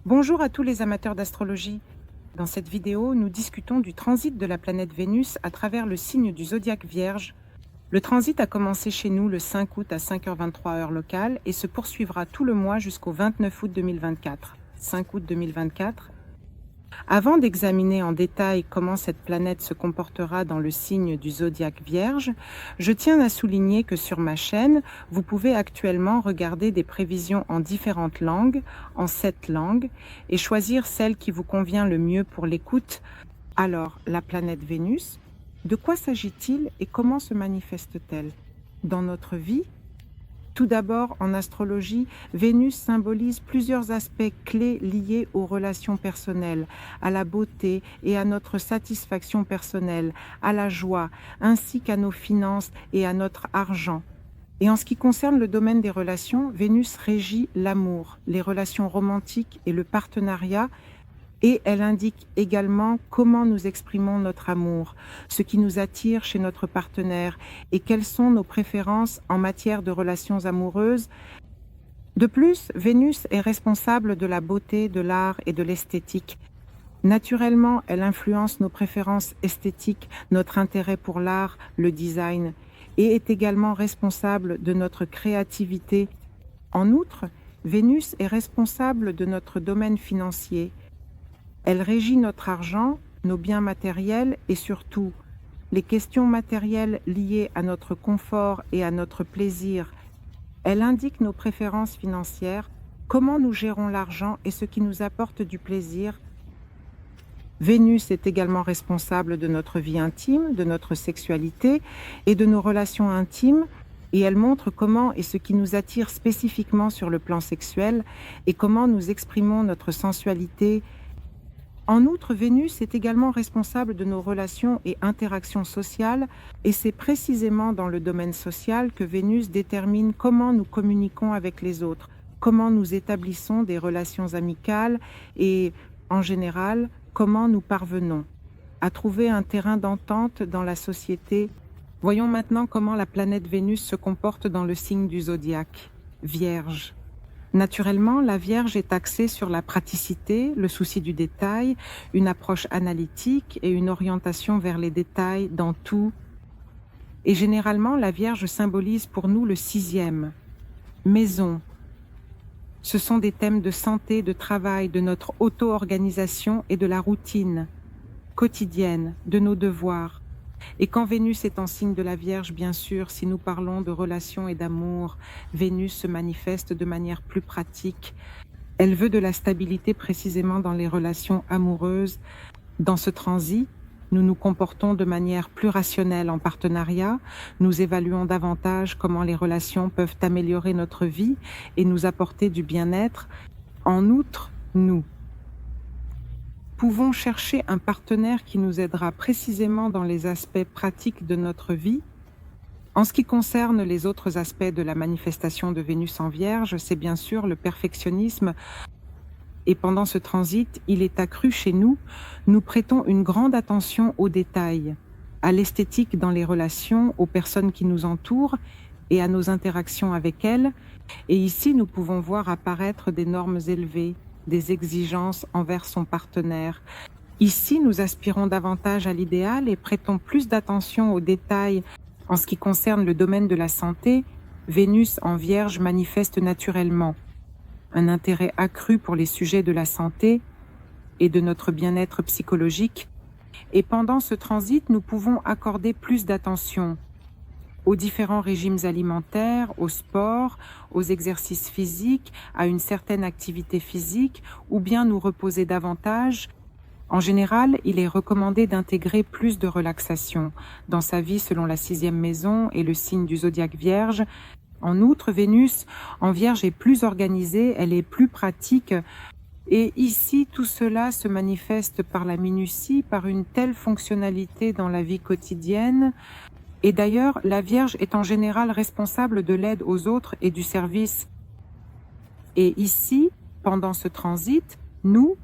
Bonjour à tous les amateurs d'astrologie. Dans cette vidéo, nous discutons du transit de la planète Vénus à travers le signe du zodiaque Vierge. Le transit a commencé chez nous le 5 août à 5h23 heure locale et se poursuivra tout le mois jusqu'au 29 août 2024. 5 août 2024. Avant d'examiner en détail comment cette planète se comportera dans le signe du zodiaque Vierge, je tiens à souligner que sur ma chaîne, vous pouvez actuellement regarder des prévisions en différentes langues, en 7 langues, et choisir celle qui vous convient le mieux pour l'écoute. Alors, la planète Vénus, de quoi s'agit-il et comment se manifeste-t-elle dans notre vie? Tout d'abord, en astrologie, Vénus symbolise plusieurs aspects clés liés aux relations personnelles, à la beauté et à notre satisfaction personnelle, à la joie, ainsi qu'à nos finances et à notre argent. Et en ce qui concerne le domaine des relations, Vénus régit l'amour, les relations romantiques et le partenariat, et elle indique également comment nous exprimons notre amour, ce qui nous attire chez notre partenaire et quelles sont nos préférences en matière de relations amoureuses. De plus, Vénus est responsable de la beauté, de l'art et de l'esthétique. Naturellement, elle influence nos préférences esthétiques, notre intérêt pour l'art, le design, et est également responsable de notre créativité. En outre, Vénus est responsable de notre domaine financier. Elle régit notre argent, nos biens matériels et surtout les questions matérielles liées à notre confort et à notre plaisir. Elle indique nos préférences financières, comment nous gérons l'argent et ce qui nous apporte du plaisir. Vénus est également responsable de notre vie intime, de notre sexualité et de nos relations intimes. Et elle montre comment et ce qui nous attire spécifiquement sur le plan sexuel et comment nous exprimons notre sensualité. En outre, Vénus est également responsable de nos relations et interactions sociales, et c'est précisément dans le domaine social que Vénus détermine comment nous communiquons avec les autres, comment nous établissons des relations amicales et, en général, comment nous parvenons à trouver un terrain d'entente dans la société. Voyons maintenant comment la planète Vénus se comporte dans le signe du zodiaque, Vierge. Naturellement, la Vierge est axée sur la praticité, le souci du détail, une approche analytique et une orientation vers les détails dans tout. Et généralement, la Vierge symbolise pour nous le 6e, maison. Ce sont des thèmes de santé, de travail, de notre auto-organisation et de la routine quotidienne, de nos devoirs. Et quand Vénus est en signe de la Vierge, bien sûr, si nous parlons de relations et d'amour, Vénus se manifeste de manière plus pratique. Elle veut de la stabilité précisément dans les relations amoureuses. Dans ce transit, nous nous comportons de manière plus rationnelle en partenariat. Nous évaluons davantage comment les relations peuvent améliorer notre vie et nous apporter du bien-être. En outre, nous pouvons chercher un partenaire qui nous aidera précisément dans les aspects pratiques de notre vie. En ce qui concerne les autres aspects de la manifestation de Vénus en Vierge, c'est bien sûr le perfectionnisme. Et pendant ce transit, il est accru chez nous. Nous prêtons une grande attention aux détails, à l'esthétique dans les relations, aux personnes qui nous entourent et à nos interactions avec elles. Et ici, nous pouvons voir apparaître des normes élevées, des exigences envers son partenaire. Ici, nous aspirons davantage à l'idéal et prêtons plus d'attention aux détails. En ce qui concerne le domaine de la santé, Vénus en Vierge manifeste naturellement un intérêt accru pour les sujets de la santé et de notre bien-être psychologique. Et pendant ce transit, nous pouvons accorder plus d'attention aux différents régimes alimentaires, au sport, aux exercices physiques, à une certaine activité physique, ou bien nous reposer davantage. En général, il est recommandé d'intégrer plus de relaxation dans sa vie selon la 6e maison et le signe du zodiaque Vierge. En outre, Vénus en Vierge est plus organisée, elle est plus pratique. Et ici, tout cela se manifeste par la minutie, par une telle fonctionnalité dans la vie quotidienne. Et d'ailleurs, la Vierge est en général responsable de l'aide aux autres et du service. Et ici, pendant ce transit, nous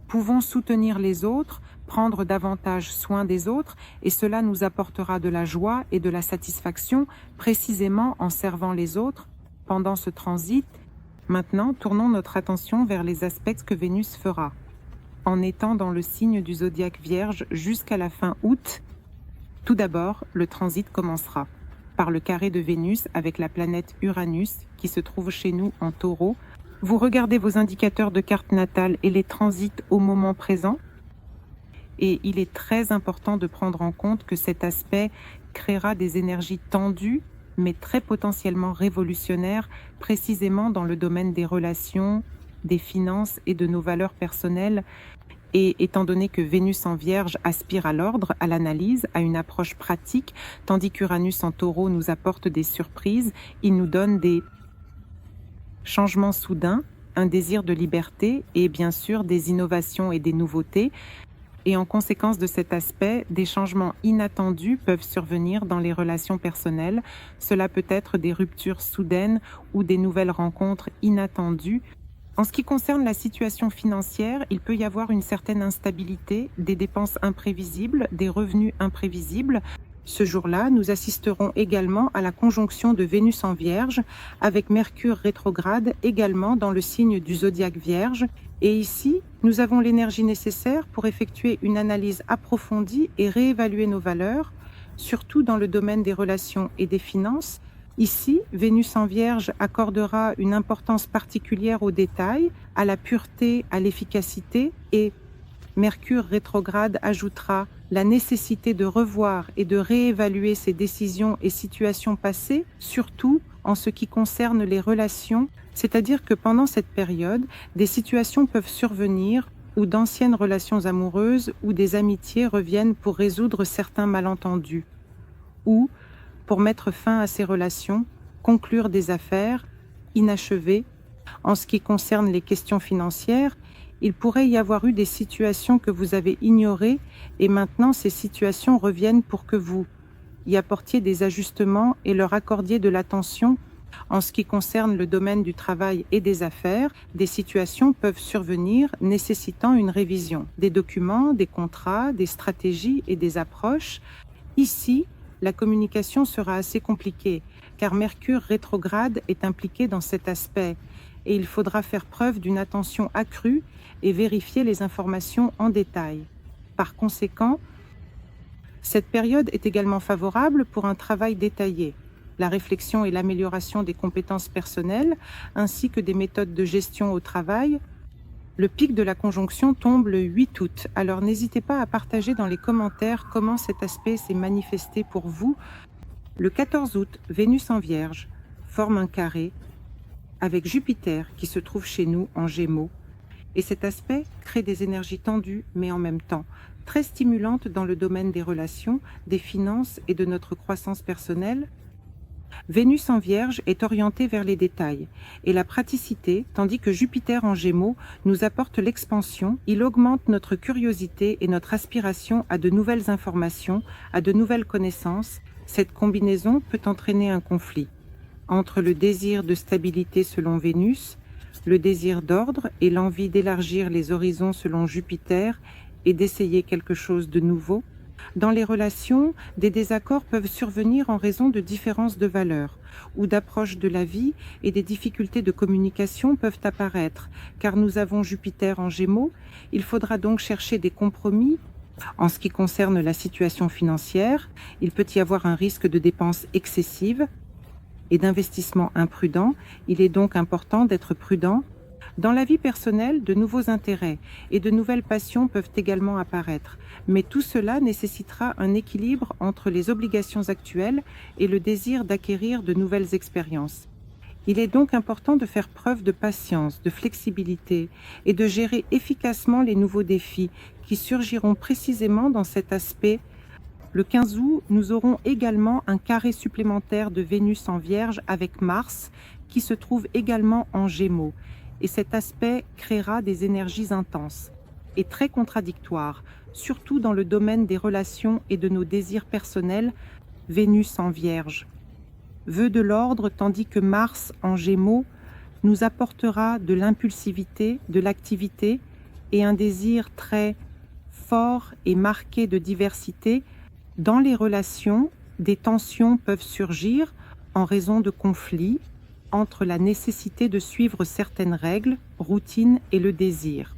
pouvons soutenir les autres, prendre davantage soin des autres, et cela nous apportera de la joie et de la satisfaction, précisément en servant les autres pendant ce transit. Maintenant, tournons notre attention vers les aspects que Vénus fera. En étant dans le signe du zodiaque Vierge jusqu'à la fin août, tout d'abord, le transit commencera par le carré de Vénus avec la planète Uranus qui se trouve chez nous en Taureau. Vous regardez vos indicateurs de carte natale et les transits au moment présent. Et il est très important de prendre en compte que cet aspect créera des énergies tendues, mais très potentiellement révolutionnaires, précisément dans le domaine des relations, des finances et de nos valeurs personnelles. Et étant donné que Vénus en Vierge aspire à l'ordre, à l'analyse, à une approche pratique, tandis qu'Uranus en Taureau nous apporte des surprises, il nous donne des changements soudains, un désir de liberté et bien sûr des innovations et des nouveautés. Et en conséquence de cet aspect, des changements inattendus peuvent survenir dans les relations personnelles. Cela peut être des ruptures soudaines ou des nouvelles rencontres inattendues. En ce qui concerne la situation financière, il peut y avoir une certaine instabilité, des dépenses imprévisibles, des revenus imprévisibles. Ce jour-là, nous assisterons également à la conjonction de Vénus en Vierge avec Mercure rétrograde également dans le signe du zodiaque Vierge. Et ici, nous avons l'énergie nécessaire pour effectuer une analyse approfondie et réévaluer nos valeurs, surtout dans le domaine des relations et des finances. Ici, Vénus en Vierge accordera une importance particulière aux détails, à la pureté, à l'efficacité, et Mercure rétrograde ajoutera la nécessité de revoir et de réévaluer ses décisions et situations passées, surtout en ce qui concerne les relations, c'est-à-dire que pendant cette période, des situations peuvent survenir où d'anciennes relations amoureuses ou des amitiés reviennent pour résoudre certains malentendus, ou pour mettre fin à ces relations, conclure des affaires inachevées. En ce qui concerne les questions financières, il pourrait y avoir eu des situations que vous avez ignorées et maintenant ces situations reviennent pour que vous y apportiez des ajustements et leur accordiez de l'attention. En ce qui concerne le domaine du travail et des affaires, des situations peuvent survenir nécessitant une révision des documents, des contrats, des stratégies et des approches. Ici, la communication sera assez compliquée car Mercure rétrograde est impliqué dans cet aspect et il faudra faire preuve d'une attention accrue et vérifier les informations en détail. Par conséquent, cette période est également favorable pour un travail détaillé, la réflexion et l'amélioration des compétences personnelles, ainsi que des méthodes de gestion au travail. Le pic de la conjonction tombe le 8 août, alors n'hésitez pas à partager dans les commentaires comment cet aspect s'est manifesté pour vous. Le 14 août, Vénus en Vierge forme un carré avec Jupiter qui se trouve chez nous en Gémeaux. Et cet aspect crée des énergies tendues, mais en même temps très stimulantes dans le domaine des relations, des finances et de notre croissance personnelle. Vénus en Vierge est orientée vers les détails et la praticité, tandis que Jupiter en Gémeaux nous apporte l'expansion. Il augmente notre curiosité et notre aspiration à de nouvelles informations, à de nouvelles connaissances. Cette combinaison peut entraîner un conflit entre le désir de stabilité selon Vénus, le désir d'ordre et l'envie d'élargir les horizons selon Jupiter et d'essayer quelque chose de nouveau. Dans les relations, des désaccords peuvent survenir en raison de différences de valeurs ou d'approche de la vie et des difficultés de communication peuvent apparaître. Car nous avons Jupiter en Gémeaux, il faudra donc chercher des compromis. En ce qui concerne la situation financière, il peut y avoir un risque de dépenses excessives et d'investissement imprudent. Il est donc important d'être prudent. Dans la vie personnelle, de nouveaux intérêts et de nouvelles passions peuvent également apparaître, mais tout cela nécessitera un équilibre entre les obligations actuelles et le désir d'acquérir de nouvelles expériences. Il est donc important de faire preuve de patience, de flexibilité et de gérer efficacement les nouveaux défis qui surgiront précisément dans cet aspect. Le 15 août, nous aurons également un carré supplémentaire de Vénus en Vierge avec Mars qui se trouve également en Gémeaux. Et cet aspect créera des énergies intenses et très contradictoires, surtout dans le domaine des relations et de nos désirs personnels. Vénus en Vierge veut de l'ordre, tandis que Mars en Gémeaux nous apportera de l'impulsivité, de l'activité et un désir très fort et marqué de diversité. Dans les relations, des tensions peuvent surgir en raison de conflits entre la nécessité de suivre certaines règles, routines et le désir.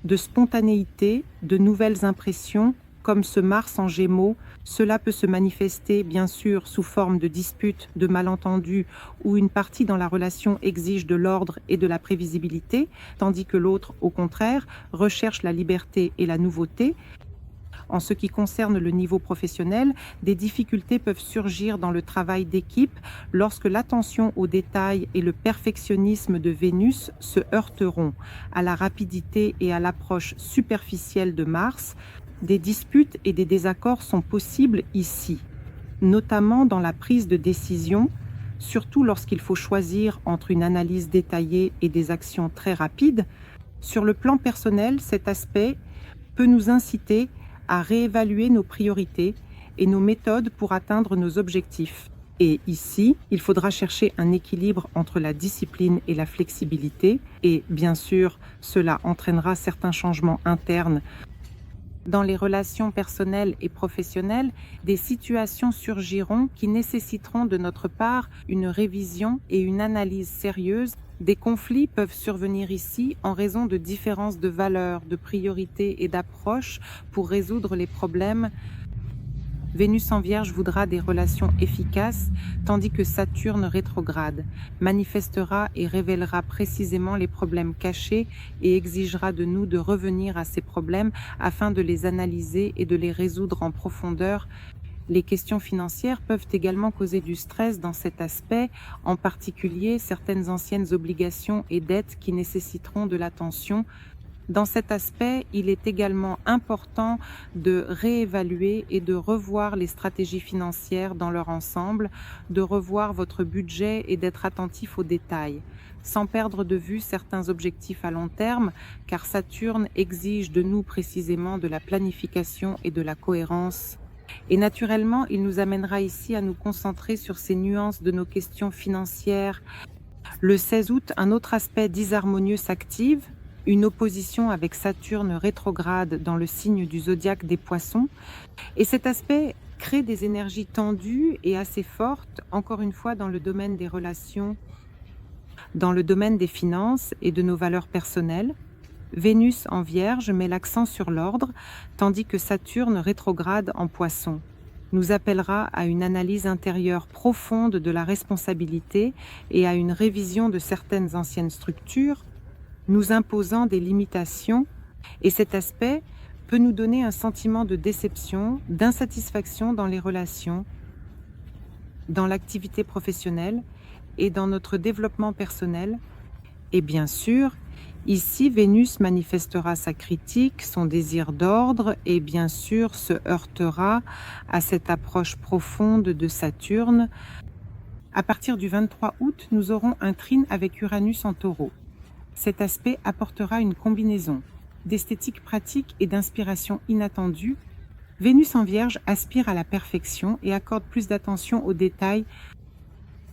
De spontanéité, de nouvelles impressions, comme ce Mars en Gémeaux, cela peut se manifester bien sûr sous forme de disputes, de malentendus, où une partie dans la relation exige de l'ordre et de la prévisibilité, tandis que l'autre, au contraire, recherche la liberté et la nouveauté. En ce qui concerne le niveau professionnel, des difficultés peuvent surgir dans le travail d'équipe lorsque l'attention aux détails et le perfectionnisme de Vénus se heurteront à la rapidité et à l'approche superficielle de Mars. Des disputes et des désaccords sont possibles ici, notamment dans la prise de décision, surtout lorsqu'il faut choisir entre une analyse détaillée et des actions très rapides. Sur le plan personnel, cet aspect peut nous inciter à réévaluer nos priorités et nos méthodes pour atteindre nos objectifs. Et ici, il faudra chercher un équilibre entre la discipline et la flexibilité. Et bien sûr, cela entraînera certains changements internes. Dans les relations personnelles et professionnelles, des situations surgiront qui nécessiteront de notre part une révision et une analyse sérieuse. Des conflits peuvent survenir ici en raison de différences de valeurs, de priorités et d'approches pour résoudre les problèmes. Vénus en Vierge voudra des relations efficaces, tandis que Saturne rétrograde manifestera et révélera précisément les problèmes cachés et exigera de nous de revenir à ces problèmes afin de les analyser et de les résoudre en profondeur. Les questions financières peuvent également causer du stress dans cet aspect, en particulier certaines anciennes obligations et dettes qui nécessiteront de l'attention. Dans cet aspect, il est également important de réévaluer et de revoir les stratégies financières dans leur ensemble, de revoir votre budget et d'être attentif aux détails, sans perdre de vue certains objectifs à long terme, car Saturne exige de nous précisément de la planification et de la cohérence. Et naturellement, il nous amènera ici à nous concentrer sur ces nuances de nos questions financières. Le 16 août, un autre aspect disharmonieux s'active, une opposition avec Saturne rétrograde dans le signe du zodiaque des Poissons. Et cet aspect crée des énergies tendues et assez fortes, encore une fois dans le domaine des relations, dans le domaine des finances et de nos valeurs personnelles. Vénus en Vierge met l'accent sur l'ordre, tandis que Saturne rétrograde en Poissons nous appellera à une analyse intérieure profonde de la responsabilité et à une révision de certaines anciennes structures, nous imposant des limitations, et cet aspect peut nous donner un sentiment de déception, d'insatisfaction dans les relations, dans l'activité professionnelle et dans notre développement personnel. Et bien sûr, ici, Vénus manifestera sa critique, son désir d'ordre et bien sûr se heurtera à cette approche profonde de Saturne. À partir du 23 août, nous aurons un trine avec Uranus en Taureau. Cet aspect apportera une combinaison d'esthétique pratique et d'inspiration inattendue. Vénus en Vierge aspire à la perfection et accorde plus d'attention aux détails.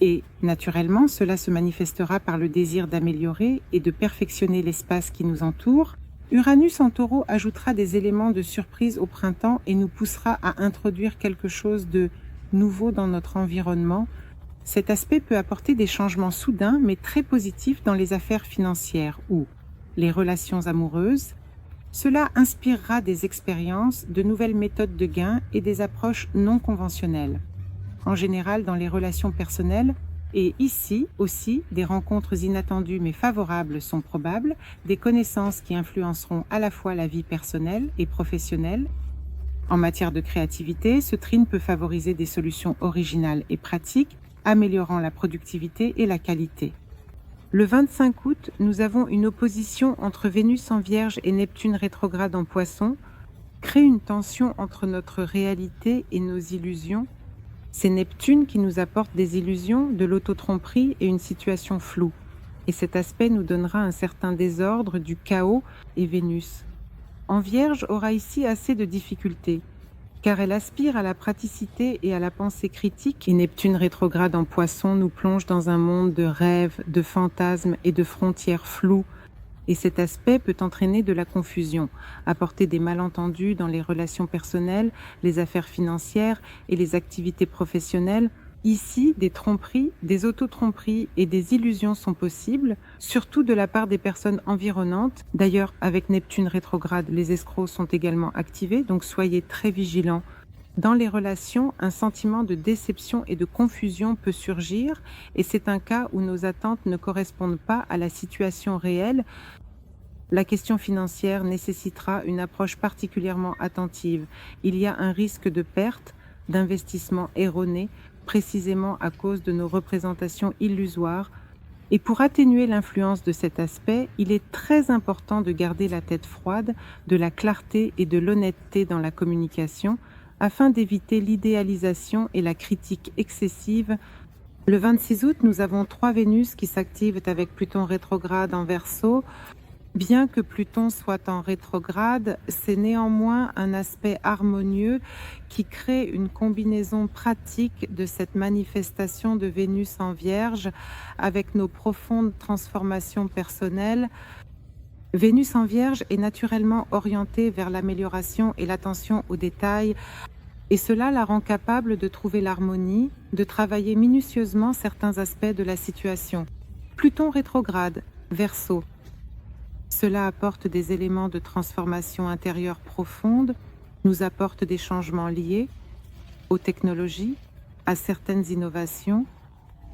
Et naturellement, cela se manifestera par le désir d'améliorer et de perfectionner l'espace qui nous entoure. Uranus en Taureau ajoutera des éléments de surprise au printemps et nous poussera à introduire quelque chose de nouveau dans notre environnement. Cet aspect peut apporter des changements soudains mais très positifs dans les affaires financières ou les relations amoureuses. Cela inspirera des expériences, de nouvelles méthodes de gain et des approches non conventionnelles. En général, dans les relations personnelles, et ici aussi, des rencontres inattendues mais favorables sont probables, des connaissances qui influenceront à la fois la vie personnelle et professionnelle. En matière de créativité, ce trine peut favoriser des solutions originales et pratiques, améliorant la productivité et la qualité. Le 25 août, nous avons une opposition entre Vénus en Vierge et Neptune rétrograde en Poissons, crée une tension entre notre réalité et nos illusions. C'est Neptune qui nous apporte des illusions, de l'autotromperie et une situation floue. Et cet aspect nous donnera un certain désordre, du chaos, et Vénus en Vierge aura ici assez de difficultés, car elle aspire à la praticité et à la pensée critique, et Neptune rétrograde en Poissons nous plonge dans un monde de rêves, de fantasmes et de frontières floues, et cet aspect peut entraîner de la confusion, apporter des malentendus dans les relations personnelles, les affaires financières et les activités professionnelles. Ici, des tromperies, des autotromperies et des illusions sont possibles, surtout de la part des personnes environnantes. D'ailleurs, avec Neptune rétrograde, les escrocs sont également activés, donc soyez très vigilants. Dans les relations, un sentiment de déception et de confusion peut surgir, et c'est un cas où nos attentes ne correspondent pas à la situation réelle. La question financière nécessitera une approche particulièrement attentive. Il y a un risque de perte, d'investissement erroné, précisément à cause de nos représentations illusoires. Et pour atténuer l'influence de cet aspect, il est très important de garder la tête froide, de la clarté et de l'honnêteté dans la communication, afin d'éviter l'idéalisation et la critique excessive. Le 26 août, nous avons 3 Vénus qui s'activent avec Pluton rétrograde en Verseau. Bien que Pluton soit en rétrograde, c'est néanmoins un aspect harmonieux qui crée une combinaison pratique de cette manifestation de Vénus en Vierge avec nos profondes transformations personnelles. Vénus en Vierge est naturellement orientée vers l'amélioration et l'attention aux détails, et cela la rend capable de trouver l'harmonie, de travailler minutieusement certains aspects de la situation. Pluton rétrograde, Verseau. Cela apporte des éléments de transformation intérieure profonde, nous apporte des changements liés aux technologies, à certaines innovations,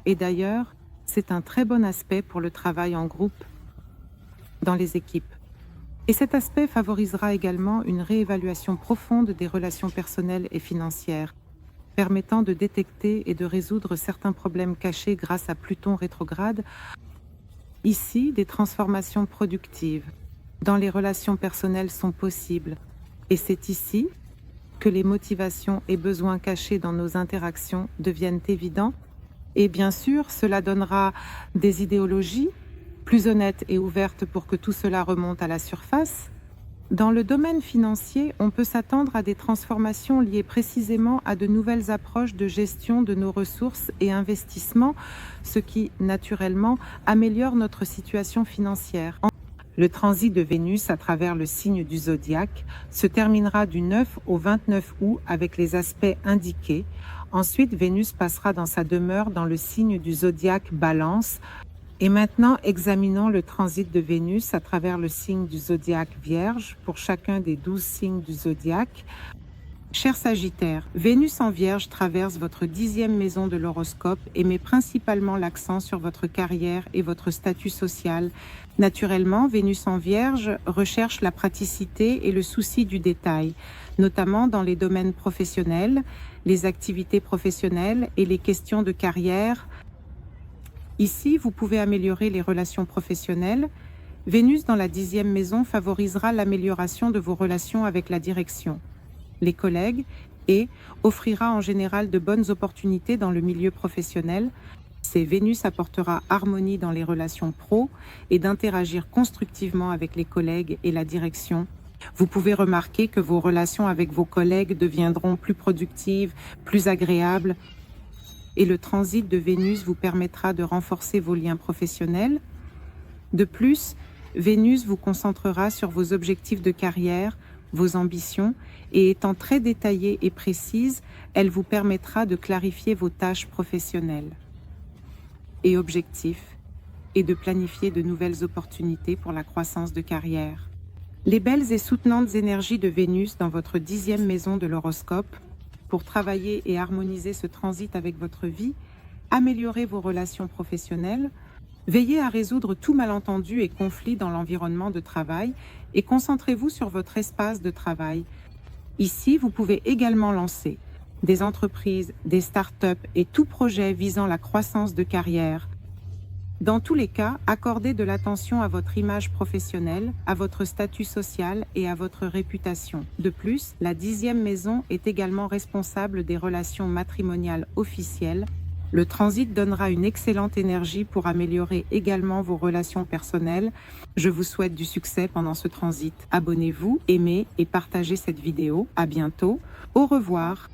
et d'ailleurs, c'est un très bon aspect pour le travail en groupe, dans les équipes. Et cet aspect favorisera également une réévaluation profonde des relations personnelles et financières, permettant de détecter et de résoudre certains problèmes cachés grâce à Pluton rétrograde. Ici, des transformations productives dans les relations personnelles sont possibles, et c'est ici que les motivations et besoins cachés dans nos interactions deviennent évidents. Et bien sûr, cela donnera des idéologies plus honnêtes et ouvertes pour que tout cela remonte à la surface. Dans le domaine financier, on peut s'attendre à des transformations liées précisément à de nouvelles approches de gestion de nos ressources et investissements, ce qui, naturellement, améliore notre situation financière. Le transit de Vénus à travers le signe du zodiaque se terminera du 9 au 29 août avec les aspects indiqués. Ensuite, Vénus passera dans sa demeure dans le signe du zodiaque Balance. Et maintenant, examinons le transit de Vénus à travers le signe du zodiaque Vierge pour chacun des 12 signes du zodiaque. Cher Sagittaire, Vénus en Vierge traverse votre 10e maison de l'horoscope et met principalement l'accent sur votre carrière et votre statut social. Naturellement, Vénus en Vierge recherche la praticité et le souci du détail, notamment dans les domaines professionnels, les activités professionnelles et les questions de carrière. Ici, vous pouvez améliorer les relations professionnelles. Vénus dans la 10e maison favorisera l'amélioration de vos relations avec la direction, les collègues et offrira en général de bonnes opportunités dans le milieu professionnel. Vénus apportera harmonie dans les relations pro et d'interagir constructivement avec les collègues et la direction. Vous pouvez remarquer que vos relations avec vos collègues deviendront plus productives, plus agréables. Et le transit de Vénus vous permettra de renforcer vos liens professionnels. De plus, Vénus vous concentrera sur vos objectifs de carrière, vos ambitions, et étant très détaillée et précise, elle vous permettra de clarifier vos tâches professionnelles et objectifs, et de planifier de nouvelles opportunités pour la croissance de carrière. Les belles et soutenantes énergies de Vénus dans votre 10e maison de l'horoscope pour travailler et harmoniser ce transit avec votre vie, améliorer vos relations professionnelles, veillez à résoudre tout malentendu et conflit dans l'environnement de travail et concentrez-vous sur votre espace de travail. Ici, vous pouvez également lancer des entreprises, des startups et tout projet visant la croissance de carrière. Dans tous les cas, accordez de l'attention à votre image professionnelle, à votre statut social et à votre réputation. De plus, la 10e maison est également responsable des relations matrimoniales officielles. Le transit donnera une excellente énergie pour améliorer également vos relations personnelles. Je vous souhaite du succès pendant ce transit. Abonnez-vous, aimez et partagez cette vidéo. À bientôt. Au revoir.